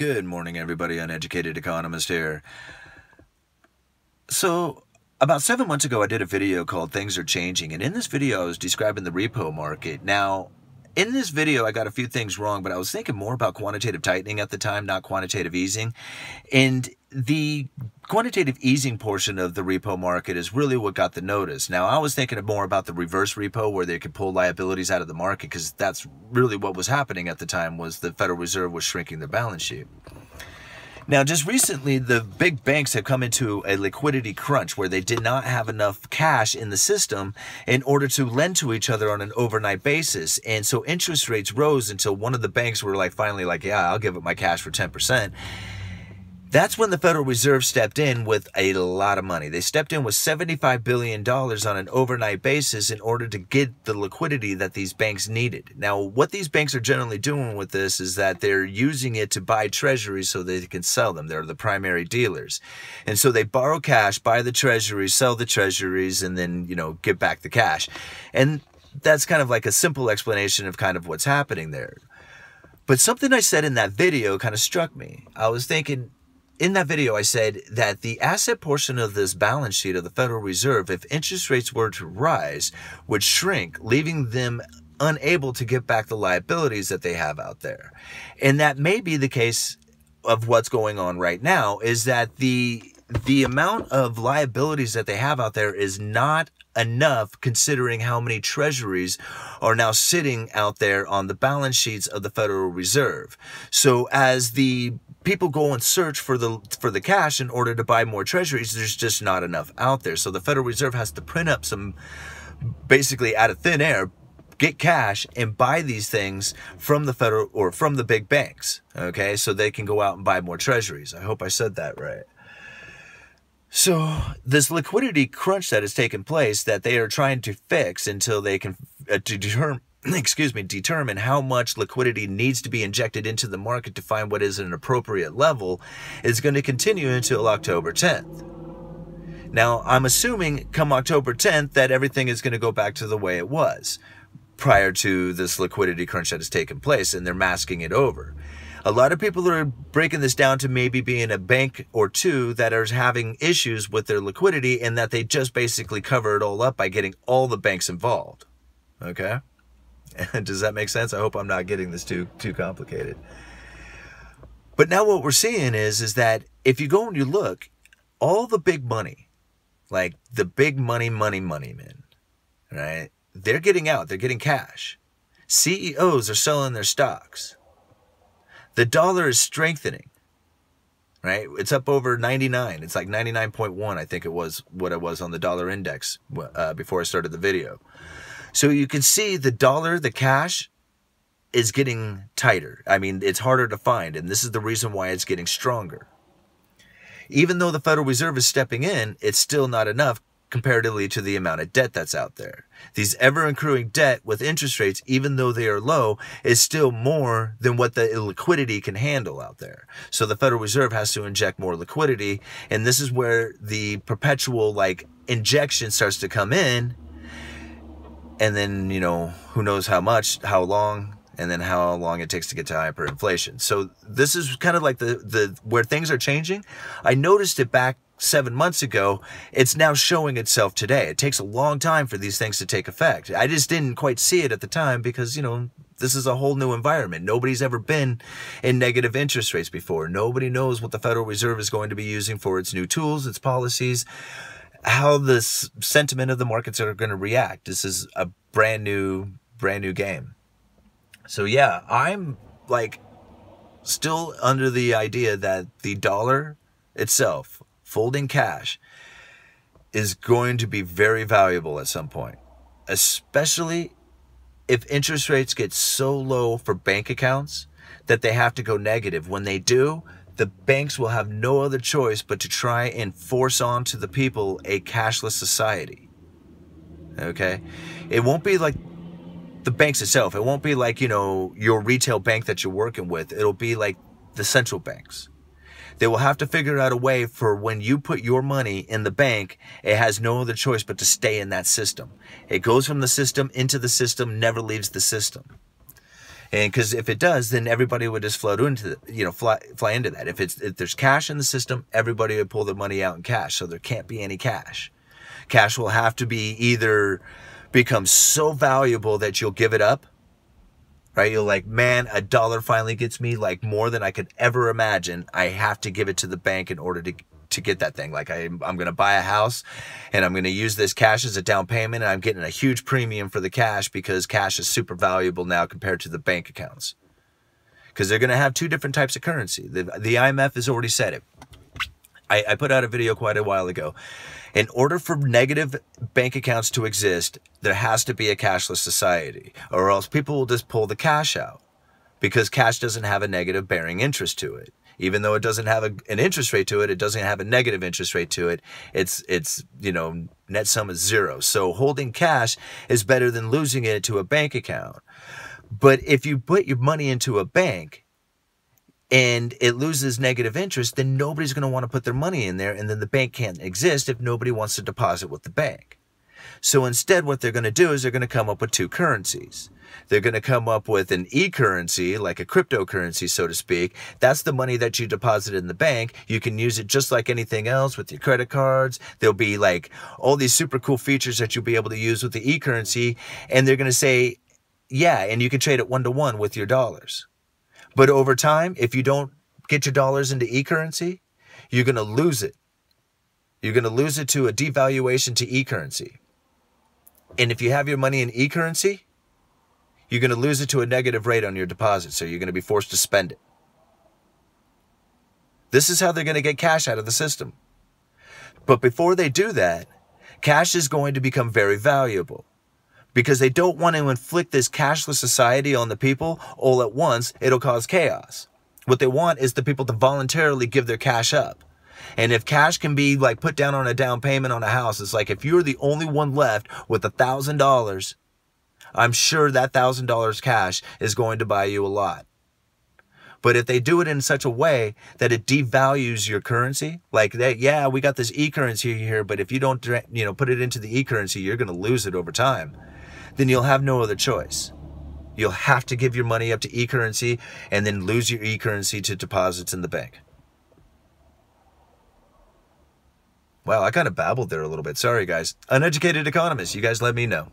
Good morning, everybody. Uneducated economist here. So, about 7 months ago, I did a video called Things Are Changing. And in this video, I was describing the repo market. Now, in this video, I got a few things wrong, but I was thinking more about quantitative tightening at the time, not quantitative easing. And the quantitative easing portion of the repo market is really what got the notice. Now, I was thinking more about the reverse repo where they could pull liabilities out of the market, because that's really what was happening at the time, was the Federal Reserve was shrinking their balance sheet. Now, just recently, the big banks have come into a liquidity crunch where they did not have enough cash in the system in order to lend to each other on an overnight basis. And so interest rates rose until one of the banks were finally like, yeah, I'll give up my cash for 10%. That's when the Federal Reserve stepped in with a lot of money. They stepped in with $75 billion on an overnight basis in order to get the liquidity that these banks needed. Now, what these banks are generally doing with this is that they're using it to buy treasuries so they can sell them. They're the primary dealers. And so they borrow cash, buy the treasuries, sell the treasuries, and then, get back the cash. And that's kind of like a simple explanation of kind of what's happening there. But something I said in that video kind of struck me. I was thinking, in that video, I said that the asset portion of this balance sheet of the Federal Reserve, if interest rates were to rise, would shrink, leaving them unable to get back the liabilities that they have out there. And that may be the case of what's going on right now, is that the amount of liabilities that they have out there is not enough, considering how many treasuries are now sitting out there on the balance sheets of the Federal Reserve. So as the people go and search for the cash in order to buy more treasuries, there's just not enough out there. So the Federal Reserve has to print up some, basically out of thin air, get cash and buy these things from the federal or from the big banks, okay? So they can go out and buy more treasuries. I hope I said that right. So this liquidity crunch that has taken place, that they are trying to fix until they can determine how much liquidity needs to be injected into the market to find what is an appropriate level, is going to continue until October 10th. Now, I'm assuming come October 10th that everything is going to go back to the way it was prior to this liquidity crunch that has taken place, and they're masking it over. A lot of people are breaking this down to maybe being a bank or two that are having issues with their liquidity, and that they just basically cover it all up by getting all the banks involved. Okay? Does that make sense? I hope I'm not getting this too complicated. But now what we're seeing is that if you go and you look, all the big money, like the big money men, right? They're getting out. They're getting cash. CEOs are selling their stocks. The dollar is strengthening, right? It's up over 99. It's like 99.1, I think it was what it was on the dollar index before I started the video. So you can see the dollar, the cash, is getting tighter. I mean, it's harder to find, and this is the reason why it's getting stronger. Even though the Federal Reserve is stepping in, it's still not enough comparatively to the amount of debt that's out there. These ever-accruing debt with interest rates, even though they are low, is still more than what the liquidity can handle out there. So the Federal Reserve has to inject more liquidity, and this is where the perpetual injection starts to come in. And then, who knows how much, how long, and then how long it takes to get to hyperinflation. So this is kind of like the where things are changing. I noticed it back 7 months ago. It's now showing itself today. It takes a long time for these things to take effect. I just didn't quite see it at the time because, this is a whole new environment. Nobody's ever been in negative interest rates before. Nobody knows what the Federal Reserve is going to be using for its new tools, its policies, how this sentiment of the markets are going to react. This is a brand new game. So yeah, I'm still under the idea that the dollar itself, folding cash, is going to be very valuable at some point, especially if interest rates get so low for bank accounts that they have to go negative. When they do, the banks will have no other choice but to try and force onto the people a cashless society. Okay? It won't be like the banks itself. It won't be like, your retail bank that you're working with. It'll be like the central banks. They will have to figure out a way for when you put your money in the bank, it has no other choice but to stay in that system. It goes from the system into the system, never leaves the system. And because if it does, then everybody would just float into fly into that. If there's cash in the system, everybody would pull their money out in cash. So there can't be any cash. Cash will have to be either become so valuable that you'll give it up, right? You're like, man, a dollar finally gets me like more than I could ever imagine. I have to give it to the bank in order to get that thing. Like I'm going to buy a house and I'm going to use this cash as a down payment, and I'm getting a huge premium for the cash because cash is super valuable now compared to the bank accounts. Because they're going to have two different types of currency. The IMF has already said it. I put out a video quite a while ago. In order for negative bank accounts to exist, there has to be a cashless society, or else people will just pull the cash out, because cash doesn't have a negative bearing interest to it. Even though it doesn't have an interest rate to it, it doesn't have a negative interest rate to it. It's net sum is zero. So holding cash is better than losing it to a bank account. But if you put your money into a bank and it loses negative interest, then nobody's going to want to put their money in there, and then the bank can't exist if nobody wants to deposit with the bank. So instead, what they're going to do is they're going to come up with two currencies. They're going to come up with an e-currency, like a cryptocurrency, so to speak. That's the money that you deposit in the bank. You can use it just like anything else with your credit cards. There'll be like all these super cool features that you'll be able to use with the e-currency. And they're going to say, yeah, and you can trade it 1-to-1 with your dollars. But over time, if you don't get your dollars into e-currency, you're going to lose it. You're going to lose it to a devaluation to e-currency. And if you have your money in e-currency, you're going to lose it to a negative rate on your deposit. So you're going to be forced to spend it. This is how they're going to get cash out of the system. But before they do that, cash is going to become very valuable, because they don't want to inflict this cashless society on the people all at once. It'll cause chaos. What they want is the people to voluntarily give their cash up. And if cash can be like put down on a down payment on a house, it's like if you're the only one left with $1,000, I'm sure that $1,000 cash is going to buy you a lot. But if they do it in such a way that it devalues your currency, like that, yeah, we got this e-currency here, but if you don't, put it into the e-currency, you're going to lose it over time. Then you'll have no other choice. You'll have to give your money up to e-currency and then lose your e-currency to deposits in the bank. Wow, I kind of babbled there a little bit. Sorry, guys. Uneducated economist, you guys let me know.